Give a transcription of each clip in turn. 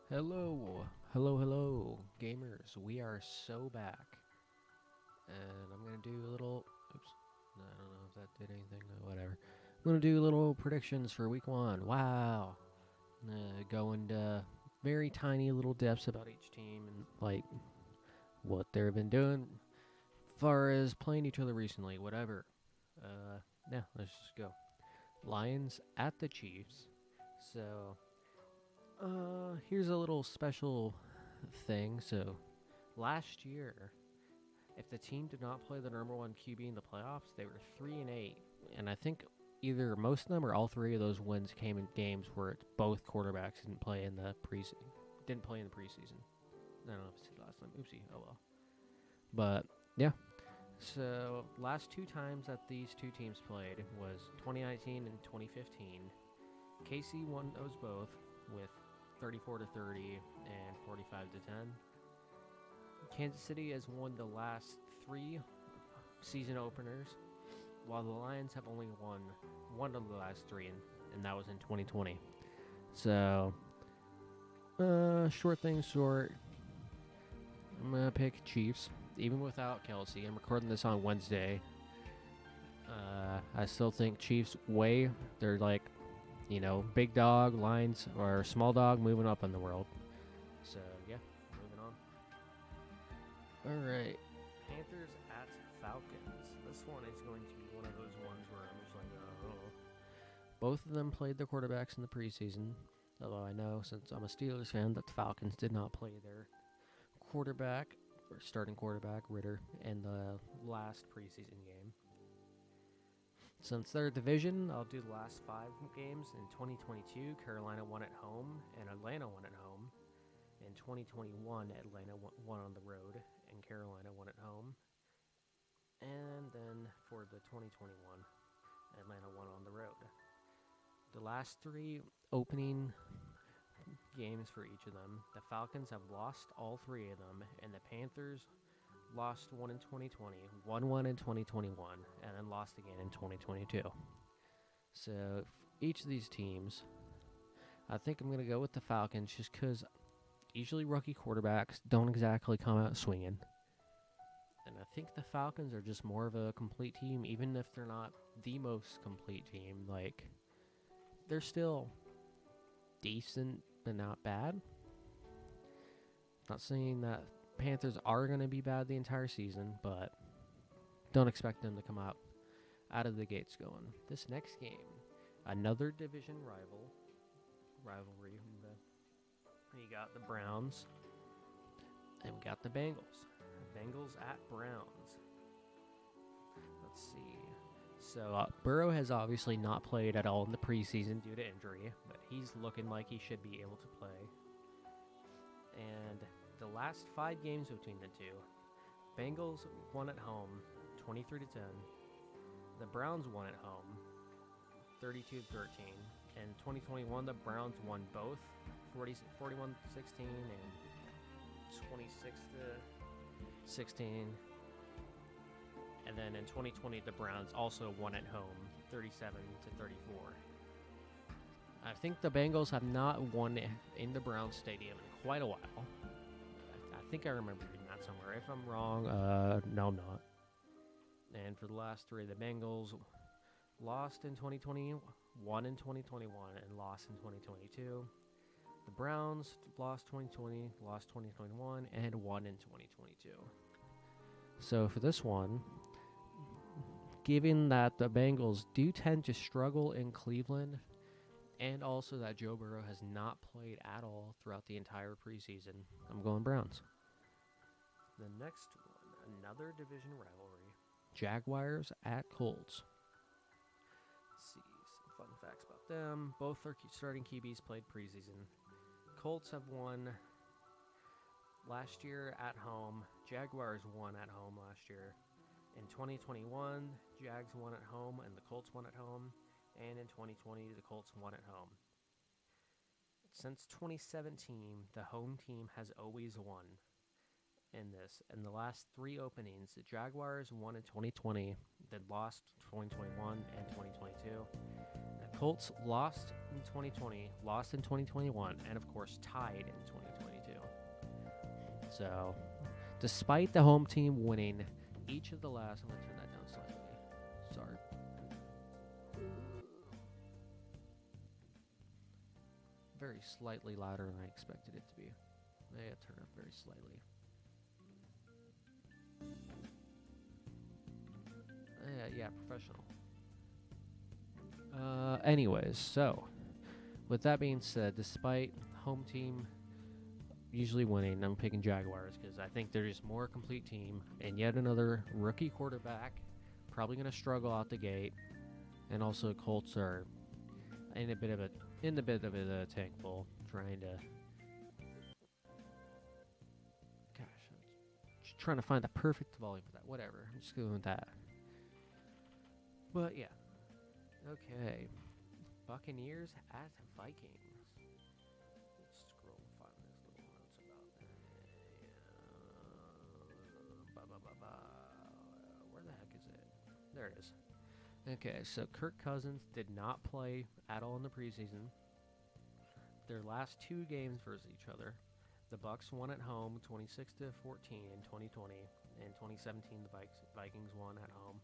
Hello, gamers. We are so back, and I'm gonna do a little. Oops, I don't know if that did anything. Whatever. I'm gonna do little predictions for week one. Wow, go into very tiny little depths about each team and like what they've been doing, as far as playing each other recently. Whatever. Yeah, let's just go. Lions at the Chiefs. So, here's a little special thing. So, last year, if the team did not play the number one QB in the playoffs, they were 3-8, and I think either most of them or all three of those wins came in games where both quarterbacks didn't play in the preseason. Didn't play in the preseason. I don't know if it's the last time. Oopsie. Oh well. But yeah. So last two times that these two teams played was 2019 and 2015. KC won those both with 34 to 30 and 45 to 10. Kansas City has won the last three season openers, while the Lions have only won one of the last three, and that was in 2020. So, short thing short, I'm gonna pick Chiefs, even without Kelsey. I'm recording this on Wednesday. I still think Chiefs way. They're like, big dog Lions or small dog moving up in the world. So yeah, moving on. All right, Panthers at Falcons. This one is going to be one of those ones where I'm just like, oh. Both of them played their quarterbacks in the preseason. Although I know, since I'm a Steelers fan, that the Falcons did not play their quarterback or starting quarterback Ritter in the last preseason game. Since their division, I'll do the last five games. In 2022, Carolina won at home and Atlanta won at home. In 2021, Atlanta won on the road and Carolina won at home. And then for the 2021, Atlanta won on the road. The last three opening games for each of them, the Falcons have lost all three of them, and the Panthers lost one in 2020, won one in 2021, and then lost again in 2022. So each of these teams, I think I'm going to go with the Falcons just because usually rookie quarterbacks don't exactly come out swinging. And I think the Falcons are just more of a complete team, even if they're not the most complete team. Like, they're still decent, but not bad. Not saying that Panthers are going to be bad the entire season, but don't expect them to come out of the gates going. This next game, another division rivalry. You got the Browns, and we got the Bengals. Bengals at Browns. Let's see. So Burrow has obviously not played at all in the preseason due to injury, but he's looking like he should be able to play. And the last five games between the two, Bengals won at home, 23 to 10. The Browns won at home, 32 to 13. In 2021, the Browns won both, 41 to 16 and 26 to 16. And then in 2020, the Browns also won at home, 37 to 34. I think the Bengals have not won in the Browns Stadium in quite a while. I think I remember reading that somewhere. If I'm wrong, no, I'm not. And for the last three, the Bengals lost in 2020, won in 2021, and lost in 2022. The Browns lost 2020, lost 2021, and won in 2022. So for this one, given that the Bengals do tend to struggle in Cleveland, and also that Joe Burrow has not played at all throughout the entire preseason, I'm going Browns. The next one, another division rivalry, Jaguars at Colts. Let's see some fun facts about them. Both their starting QBs played preseason. Colts have won last year at home. Jaguars won at home last year. In 2021, Jags won at home and the Colts won at home. And in 2020, the Colts won at home. Since 2017, the home team has always won in this. In the last three openings, the Jaguars won in 2020, then lost 2021 and 2022. The Colts lost in 2020, lost in 2021, and of course tied in 2022. So, despite the home team winning each of the last, I'm going to turn that down slightly. Sorry. Very slightly louder than I expected it to be. I gotta turn up very slightly. Yeah, professional. Anyways, so with that being said, despite home team usually winning, I'm picking Jaguars because I think they're just more complete team, and yet another rookie quarterback, probably going to struggle out the gate, and also Colts are in a bit of a tank full, trying to. Gosh, I'm just trying to find the perfect volume for that. Whatever, I'm just going with that. But yeah, okay. Buccaneers at Vikings. Let's scroll and find this little notes about. Where the heck is it? There it is. Okay, so Kirk Cousins did not play at all in the preseason. Their last two games versus each other, the Bucs won at home 26-14 in 2020, and 2017 the Vikings won at home.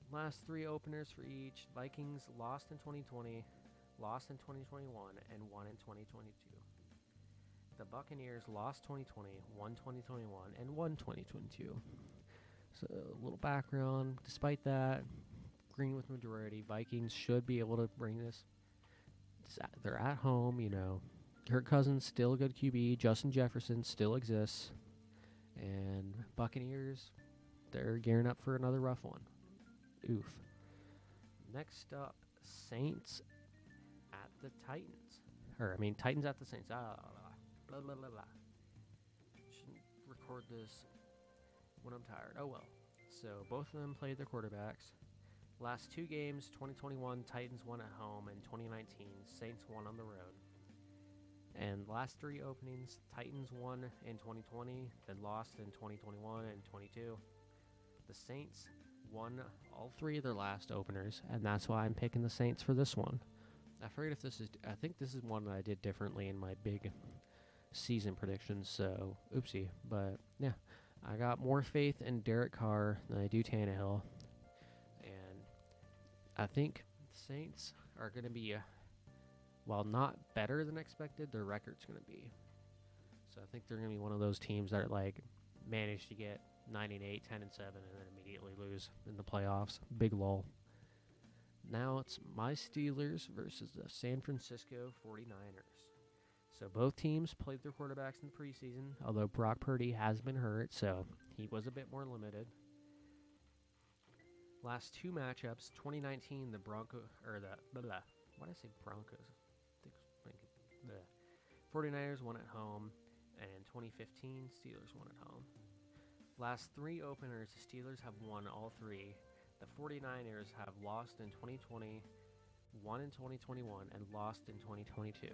Last three openers for each, Vikings lost in 2020, lost in 2021, and won in 2022. The Buccaneers lost 2020, won 2021, and won 2022. So a little background. Despite that, agreeing with majority, Vikings should be able to bring this. They're at home, you know. Kirk Cousins still a good QB. Justin Jefferson still exists. And Buccaneers, they're gearing up for another rough one. Oof. Next up, Saints at the Titans. Titans at the Saints. Blah, blah, blah, blah. Shouldn't record this when I'm tired. Oh well. So both of them played their quarterbacks. Last two games, 2021, Titans won at home, and 2019, Saints won on the road. And last three openings, Titans won in 2020, then lost in 2021 and 22. The Saints won all three of their last openers, and that's why I'm picking the Saints for this one. I think this is one that I did differently in my big season predictions, so oopsie. But yeah, I got more faith in Derek Carr than I do Tannehill. And I think the Saints are going to be, while not better than expected, their record's going to be. So I think they're going to be one of those teams that manage to get 9-8, 10-7, and then immediately lose in the playoffs. Big lull. Now it's my Steelers versus the San Francisco 49ers. So both teams played their quarterbacks in the preseason, although Brock Purdy has been hurt, so he was a bit more limited. Last two matchups, 2019, the why did I say Broncos? The 49ers won at home, and 2015, Steelers won at home. Last three openers, the Steelers have won all three. The 49ers have lost in 2020, won in 2021, and lost in 2022.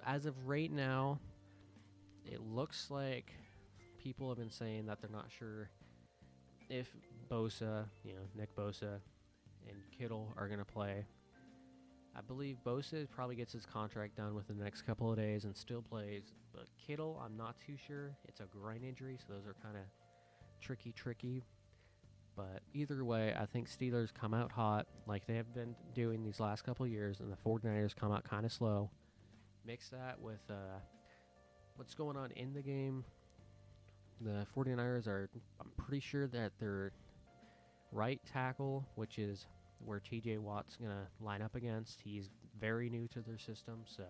As of right now, it looks like people have been saying that they're not sure if Bosa, Nick Bosa, and Kittle are going to play. I believe Bosa probably gets his contract done within the next couple of days and still plays. But Kittle, I'm not too sure. It's a groin injury, so those are kind of tricky. But either way, I think Steelers come out hot like they have been doing these last couple of years, and the 49ers come out kind of slow. Mix that with what's going on in the game. The 49ers I'm pretty sure that their right tackle, which is where TJ Watt's going to line up against, he's very new to their system, so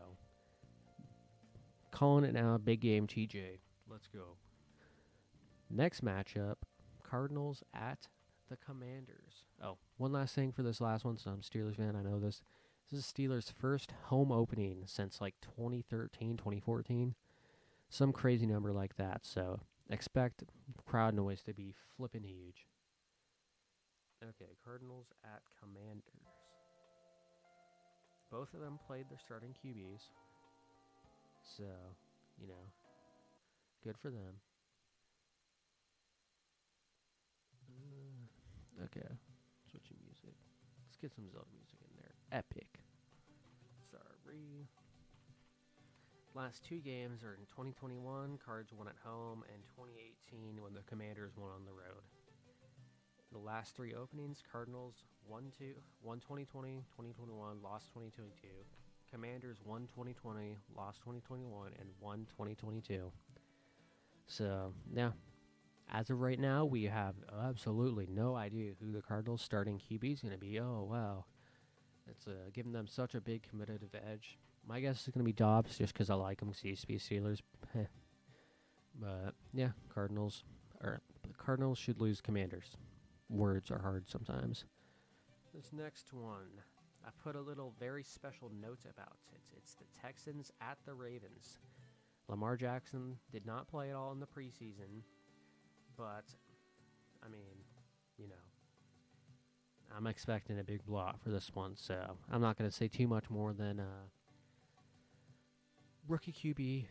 calling it now, big game TJ. Let's go. Next matchup, Cardinals at the Commanders. Oh, one last thing for this last one, so I'm a Steelers fan, I know this. This is Steelers' first home opening since 2013, 2014. Some crazy number like that, so expect crowd noise to be flipping huge. Okay, Cardinals at Commanders. Both of them played their starting QBs. So, good for them. Okay, switching music. Let's get some Zelda music in epic. Sorry. Last two games are in 2021, Cards won at home, and 2018 when the Commanders won on the road. The last three openings, Cardinals won 2020, 2021, lost 2022. Commanders won 2020, lost 2021, and won 2022. So, yeah. As of right now, we have absolutely no idea who the Cardinals' starting QB is going to be. Oh, wow. It's giving them such a big competitive edge. My guess is going to be Dobbs, just because I like him, because he used to be Steelers. But, yeah, Cardinals should lose Commanders. Words are hard sometimes. This next one, I put a little very special note about it. It's the Texans at the Ravens. Lamar Jackson did not play at all in the preseason, but, I mean, you know, I'm expecting a big blowout for this one, so I'm not going to say too much more than rookie QB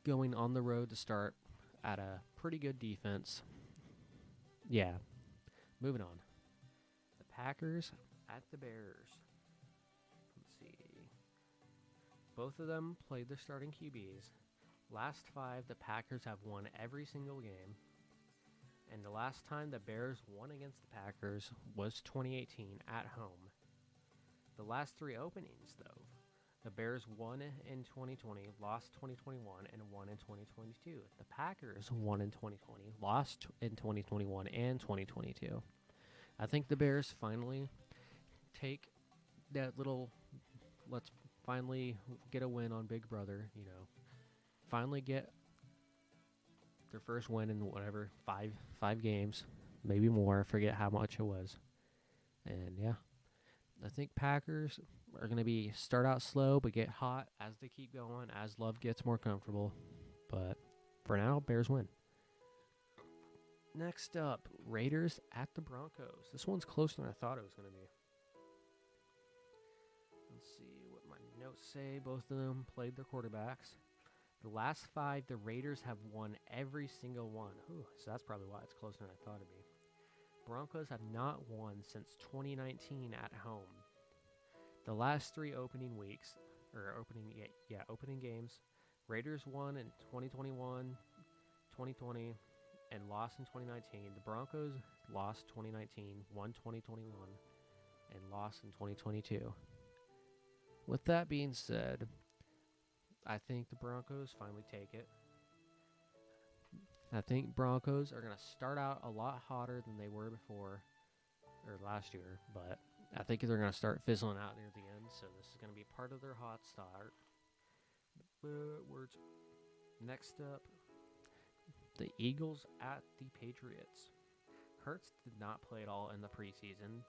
going on the road to start at a pretty good defense. Yeah, moving on. The Packers at the Bears. Let's see. Both of them played their starting QBs. Last five, the Packers have won every single game. And the last time the Bears won against the Packers was 2018 at home. The last three openings, though, the Bears won in 2020, lost 2021, and won in 2022. The Packers won in 2020, lost in 2021 and 2022. I think the Bears finally take that little, let's finally get a win on Big Brother, finally get their first win in whatever, five games, maybe more. I forget how much it was. And yeah, I think Packers are going to start out slow but get hot as they keep going, as Love gets more comfortable. But for now, Bears win. Next up, Raiders at the Broncos. This one's closer than I thought it was going to be. Let's see what my notes say. Both of them played their quarterbacks. The last five, the Raiders have won every single one. Ooh, so that's probably why it's closer than I thought it'd be. Broncos have not won since 2019 at home. The last three opening games, Raiders won in 2021, 2020, and lost in 2019. The Broncos lost 2019, won 2021, and lost in 2022. With that being said, I think the Broncos finally take it. I think Broncos are going to start out a lot hotter than they were before, or last year, but I think they're going to start fizzling out near the end, so this is going to be part of their hot start. Words. Next up, the Eagles at the Patriots. Hurts did not play at all in the preseason.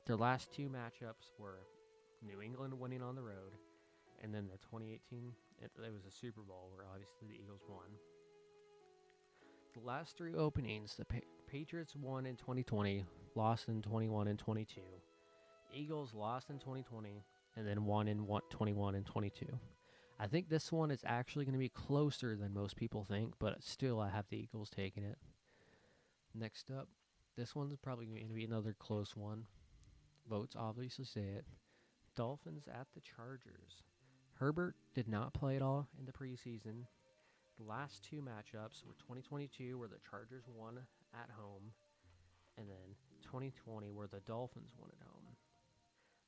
Their last two matchups were New England winning on the road, and then the 2018, it was a Super Bowl where obviously the Eagles won. The last three openings, the Patriots won in 2020, lost in 21 and 22. Eagles lost in 2020, and then won in 21 and 22. I think this one is actually going to be closer than most people think, but still I have the Eagles taking it. Next up, this one's probably going to be another close one. Votes obviously say it. Dolphins at the Chargers. Herbert did not play at all in the preseason. The last two matchups were 2022, where the Chargers won at home, and then 2020, where the Dolphins won at home.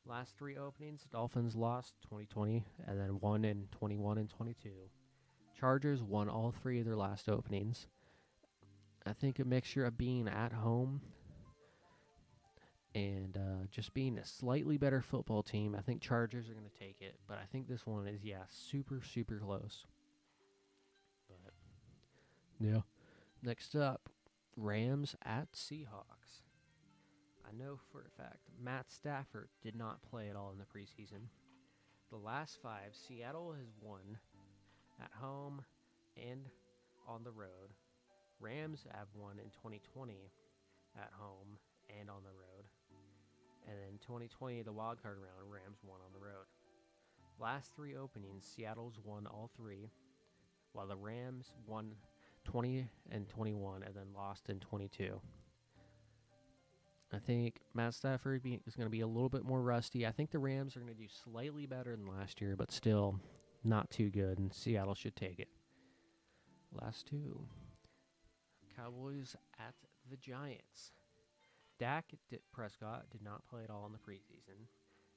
Last three openings, Dolphins lost 2020, and then won in 21 and 22. Chargers won all three of their last openings. I think a mixture of being at home and just being a slightly better football team. I think Chargers are going to take it, but I think this one is, super, super close. But, yeah. Next up, Rams at Seahawks. I know for a fact Matt Stafford did not play at all in the preseason. The last five, Seattle has won at home and on the road. Rams have won in 2020 at home and on the road. And in 2020, the wildcard round, Rams won on the road. Last three openings, Seattle's won all three, while the Rams won 20 and 21 and then lost in 22. I think Matt Stafford is going to be a little bit more rusty. I think the Rams are going to do slightly better than last year, but still not too good, and Seattle should take it. Last two. Cowboys at the Giants. Dak Prescott did not play at all in the preseason.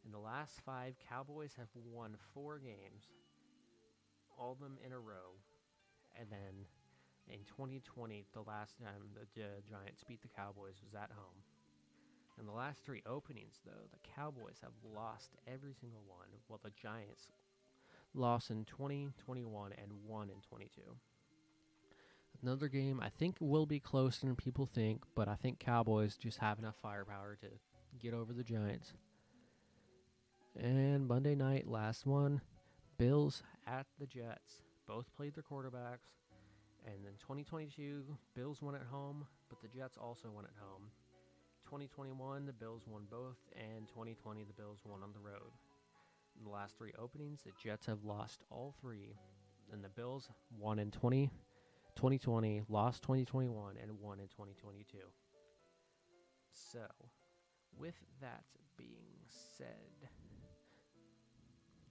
In the last 5, Cowboys have won 4 games, all of them in a row. And then in 2020, the last time the Giants beat the Cowboys was at home. In the last 3 openings, though, the Cowboys have lost every single one, while the Giants lost in 2021 and won in 22. Another game I think will be closer than people think, but I think Cowboys just have enough firepower to get over the Giants. And Monday night, last one, Bills at the Jets. Both played their quarterbacks. And in 2022, Bills won at home, but the Jets also won at home. 2021, the Bills won both, and 2020, the Bills won on the road. In the last 3 openings, the Jets have lost all 3, and the Bills won in 2020, lost 2021, and won in 2022. So, with that being said,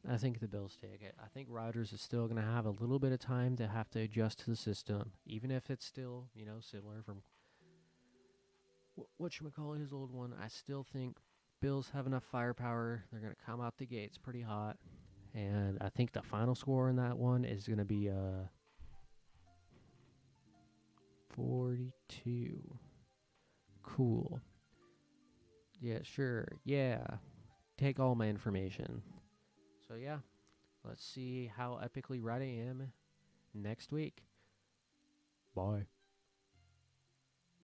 I think the Bills take it. I think Rodgers is still going to have a little bit of time to have to adjust to the system, even if it's still, similar from whatchamacallit, his old one. I still think Bills have enough firepower. They're going to come out the gates pretty hot. And I think the final score in that one is going to be 42. Cool. Yeah, sure. Yeah. Take all my information. So, yeah. Let's see how epically right I am next week. Bye.